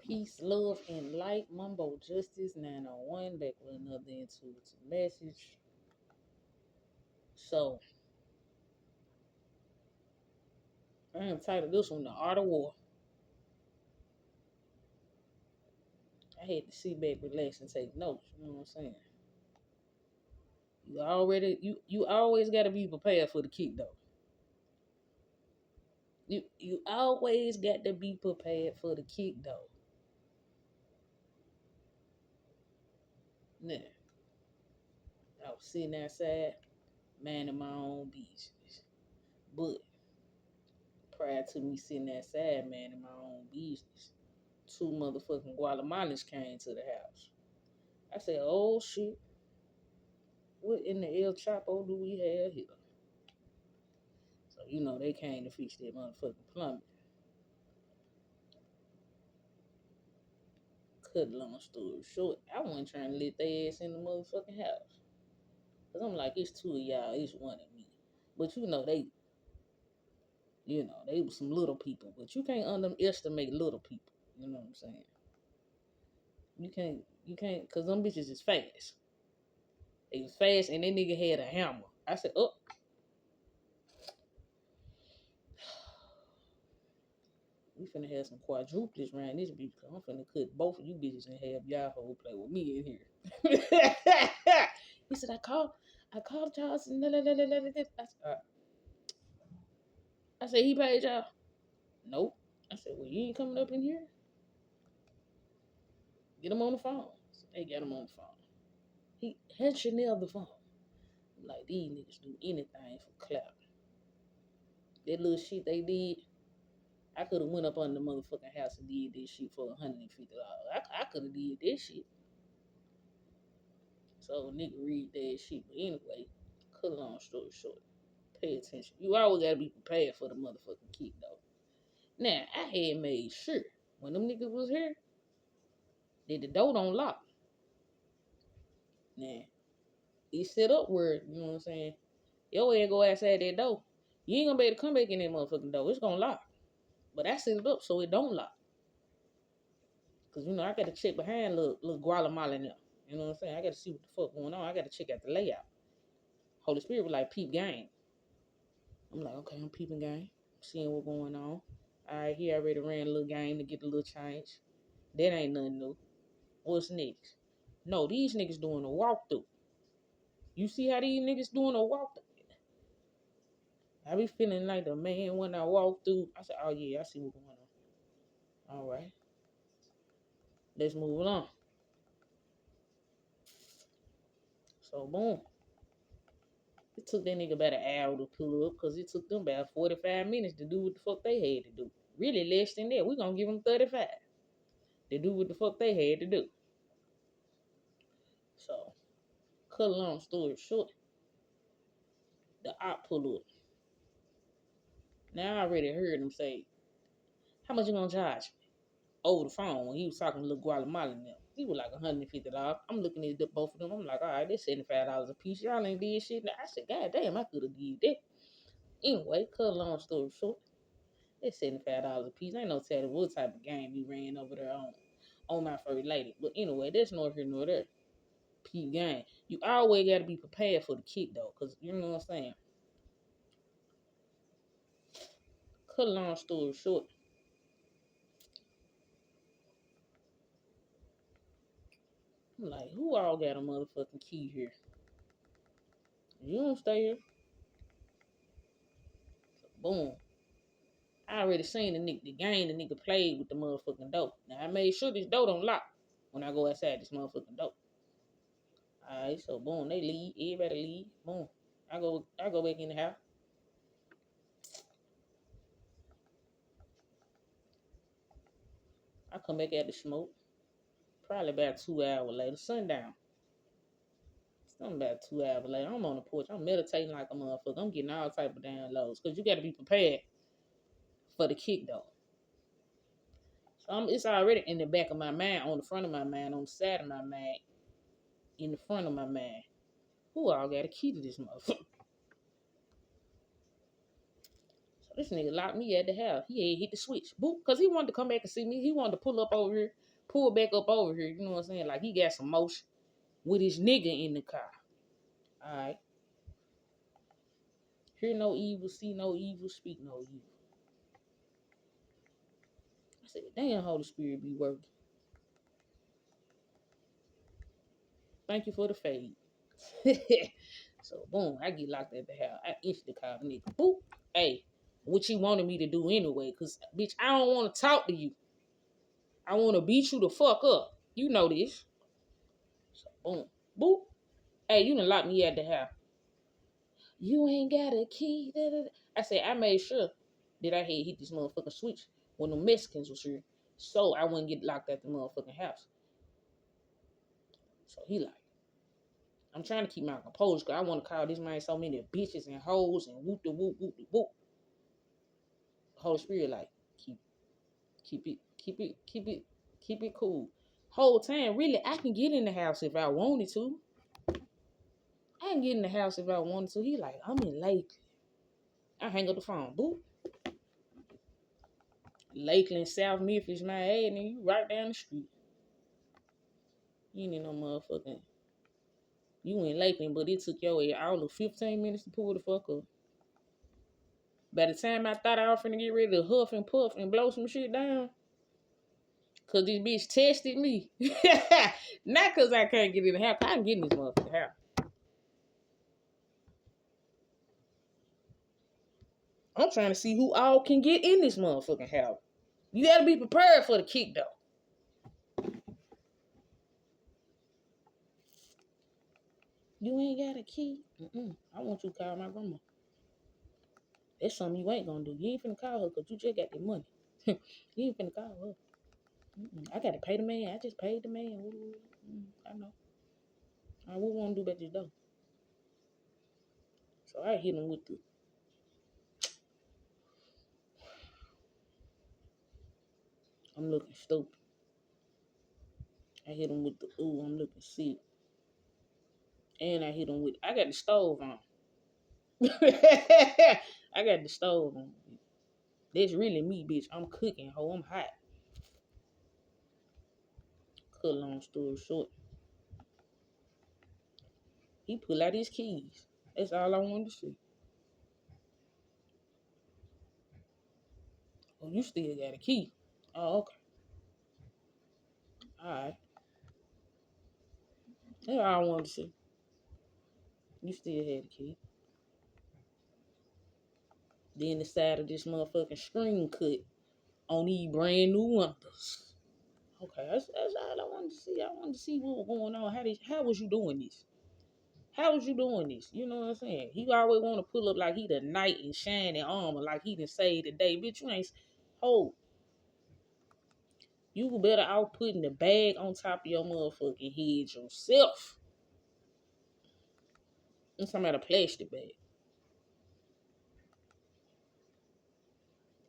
Peace, love, and light. Mumbo Justice 901 back with another intuitive message. So, I'm entitled this one, The Art of War. I had to sit back, relax, and take notes. You know what I'm saying? You always got to be prepared for the kick, though. You always got to be prepared for the kick, though. Now, I was sitting outside, minding my own business. But prior to me sitting outside, minding my own business, two motherfucking Guatemalans came to the house. I said, oh shit, what in the El Chapo do we have here? So, they came to fix that motherfucking plumbing. Cut long story short, I wasn't trying to let their ass in the motherfucking house. Cause I'm like, it's two of y'all, it's one of me. But they were some little people. But you can't underestimate little people. You know what I'm saying? You can't, cause them bitches is fast. They was fast and that nigga had a hammer. I said, oh. We finna have some quadruplets around this bitch, cause I'm finna cut both of you bitches and have y'all whole play with me in here. He said, I called y'all. I said, he paid y'all? Nope. I said, well, you ain't coming up in here? Get him on the phone. So they got him on the phone. He had Chanel the phone. I'm like, these niggas do anything for clout. That little shit they did, I could have went up on the motherfucking house and did this shit for $150. I could have did this shit. So nigga read that shit. But anyway, cut a long story short. Pay attention. You always gotta be prepared for the motherfucking kick though. Now, I had made sure when them niggas was here that the door don't lock. Now, it's set up where, you know what I'm saying, your ass go outside that door. You ain't gonna be able to come back in that motherfucking door. It's gonna lock. But I set it up so it don't lock. Cause I gotta check behind little Guatemala now. You know what I'm saying? I gotta see what the fuck going on. I gotta check out the layout. Holy Spirit was like, peep game. I'm like, okay, I'm peeping game. Seeing what's going on. Alright, he already ran a little game to get a little change. That ain't nothing new. What's next? No, these niggas doing a walkthrough. You see how these niggas doing a walkthrough? I be feeling like the man when I walk through. I said, oh yeah, I see what's going on. Alright. Let's move on. So boom. It took that nigga about an hour to pull up because it took them about 45 minutes to do what the fuck they had to do. Really less than that. We gonna give them 35 to do what the fuck they had to do. So, cut a long story short, the op pull up. Now I already heard him say, how much you gonna charge me? Over the phone when he was talking to little Guatemalan now. He was like $150. I'm looking at both of them. I'm like, all right, that's $75 a piece. Y'all ain't did shit. Now, I said, God damn, I could have did that. Anyway, cut a long story short, it's $75 a piece. I ain't no telling what type of game you ran over there on my first lady. But anyway, that's nor here nor there. Peep game. You always got to be prepared for the kick though, because you know what I'm saying. Cut a long story short. I'm like, who all got a motherfucking key here? You don't stay here. So, boom. I already seen the game the nigga played with the motherfucking dope. Now I made sure this door don't lock when I go outside this motherfucking dope. Alright, so boom, they leave. Everybody leave. Boom. I go back in the house. I come back at the smoke. Probably about 2 hours later. Sundown. Something about 2 hours later. I'm on the porch. I'm meditating like a motherfucker. I'm getting all type of downloads. Cause you gotta be prepared for the kick though. So it's already in the back of my mind, on the front of my mind, on the side of my mind, in the front of my mind. Who all got a key to this motherfucker? So This nigga locked me at the house. He had hit the switch. Boop. Because he wanted to come back and see me. He wanted to pull back up over here. You know what I'm saying? Like he got some motion with his nigga in the car. Alright. Hear no evil, see no evil, speak no evil. I said, damn, Holy Spirit be working. Thank you for the fade. So, boom, I get locked at the house. I instantly call the nigga. Boop. Hey, what you wanted me to do anyway? Because, bitch, I don't want to talk to you. I want to beat you the fuck up. You know this. So, boom. Boop. Hey, you done locked me at the house. You ain't got a key. Da, da, da. I said, I made sure that I had hit this motherfucking switch when the Mexicans was here. So I wouldn't get locked at the motherfucking house. So he like, I'm trying to keep my composure because I want to call this man so many bitches and hoes and whoop the whoop whoop the whoop. Holy Spirit like, keep it cool. Whole time, really, I can get in the house if I wanted to. I can get in the house if I wanted to. He like, I'm in Lakeland. I hang up the phone. Boop. Lakeland, South Memphis, my ass, and you right down the street. You ain't in no motherfucking. You in Lakeland, but it took your ass all of 15 minutes to pull the fuck up. By the time I thought I was finna get ready to huff and puff and blow some shit down, cause this bitch tested me. Not cause I can't get in the house. I can get in this motherfucking house. I'm trying to see who all can get in this motherfucking house. You gotta be prepared for the kick though. You ain't got a key. I want you to call my grandma. That's something you ain't gonna do. You ain't finna call her because you just got the money. You ain't finna call her. I gotta pay the man. I just paid the man. I know. What we want to do about this though? So I hit him with the. I'm looking stupid. I hit him with the. Ooh, I'm looking sick. And I hit him with. I got the stove on. I got the stove on. That's really me, bitch. I'm cooking, ho. I'm hot. Cut long story short. He pulled out his keys. That's all I wanted to see. Oh, you still got a key. Oh, okay. Alright. That's all I wanted to see. You still had a key. Then the side of this motherfucking screen cut on these brand new windows. Okay, that's all I wanted to see. I wanted to see what was going on. How was you doing this? How was you doing this? You know what I'm saying? He always want to pull up like he the knight in shining armor, like he done saved the day. Bitch, you ain't. Hold. You better out putting the bag on top of your motherfucking head yourself. I'm talking about a plastic bag.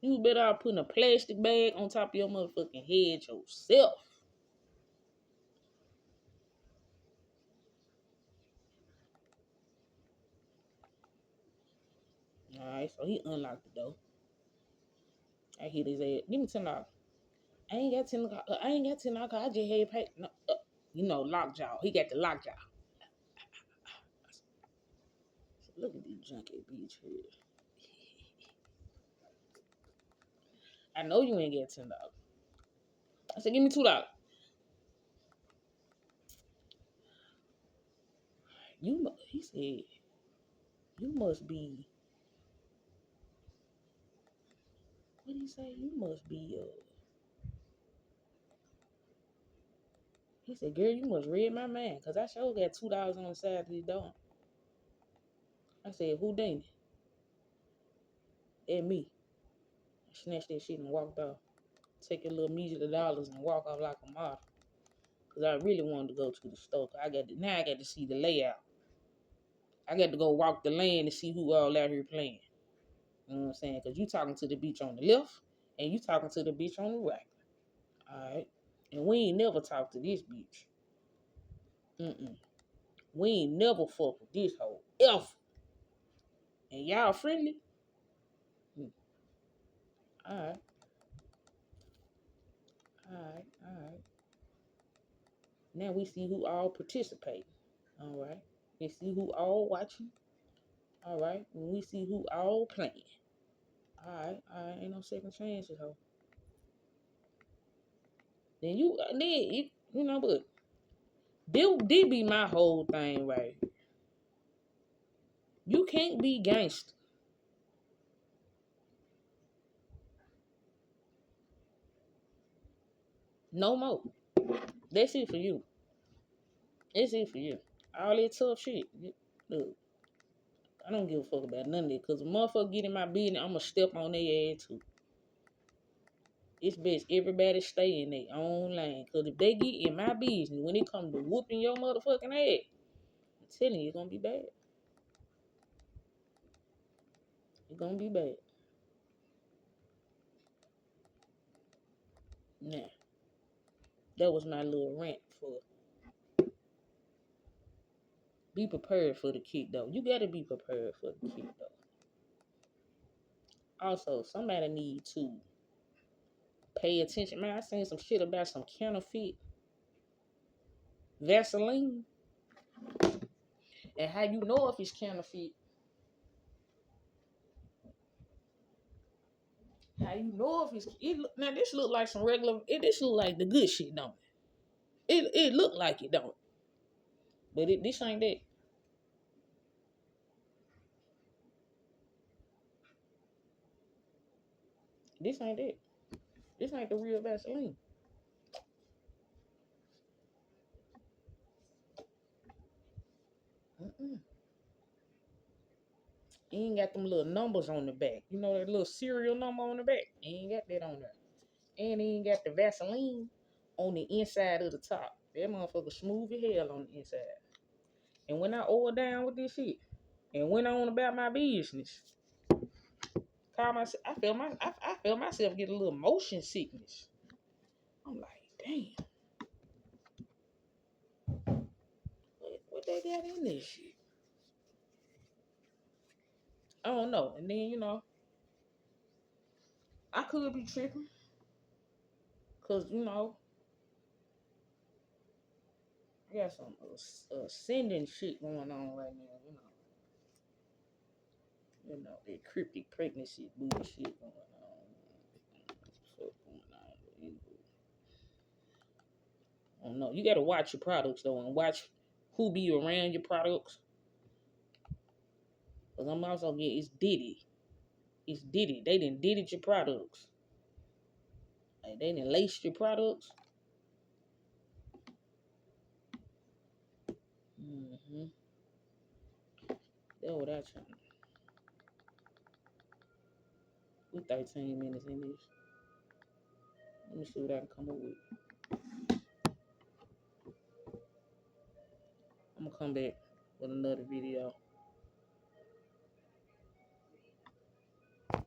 You better out putting a plastic bag on top of your motherfucking head yourself. Alright, so he unlocked the door. I hit his ass. Give me $10. I ain't got $10. I ain't got $10. I just had pay. No, lockjaw. He got the lockjaw. Look at these junkie bitch here. I know you ain't got $10. I said, give me $2. He said, you must be. What did he say? You must be. He said, girl, you must read my mind, cause I sure got $2 on the side of the door. I said, who dang it? And me. I snatched that shit and walked off. Take a little measly dollars and walk off like a model. Cause I really wanted to go to the store. I got to see the layout. I got to go walk the land to see who all out here playing. You know what I'm saying? Cause you talking to the bitch on the left and you talking to the bitch on the right. Alright. And we ain't never talked to this bitch. We ain't never fucked with this hoe. Ever. And y'all friendly? Alright. Alright. Now we see who all participate. Alright. We see who all watching. Alright. We see who all playing. Alright. Ain't no second chances, ho. Then you know, but this be my whole thing, right? You can't be gangster no more. That's it for you. That's it for you. All that tough shit. Look, I don't give a fuck about none of that. Cause a motherfucker get in my business, I'ma step on their ass too. It's best everybody stay in their own lane. Cause if they get in my business, when it comes to whooping your motherfucking ass, I'm telling you, it's gonna be bad. It's gonna be bad. Nah, that was my little rant for. Be prepared for the kick, though. You gotta be prepared for the kick, though. Also, somebody need to pay attention. Man, I seen some shit about some counterfeit Vaseline. And how you know if it's counterfeit. How you know if it's... Now, this look like some regular... This look like the good shit, don't it? It look like it, don't it? But this ain't that. This ain't that. This ain't the real Vaseline. Mm-mm. He ain't got them little numbers on the back. You know that little serial number on the back? He ain't got that on there. And he ain't got the Vaseline on the inside of the top. That motherfucker smooth as hell on the inside. And when I oiled down with this shit and went on about my business, I felt myself get a little motion sickness. I'm like, damn, what they got in this shit? I don't know. And then, I could be tripping. Cause, I got some sending shit going on right now, that cryptic pregnancy bullshit going on. What's going on? I don't know. You gotta watch your products though, and watch who be around your products. Cause I'm also getting it's Diddy. It's Diddy. They done Diddy your products. Like they done laced your products. Mm-hmm. That's what I trying. We 13 minutes in this. Let me see what I can come up with. I'm gonna come back with another video.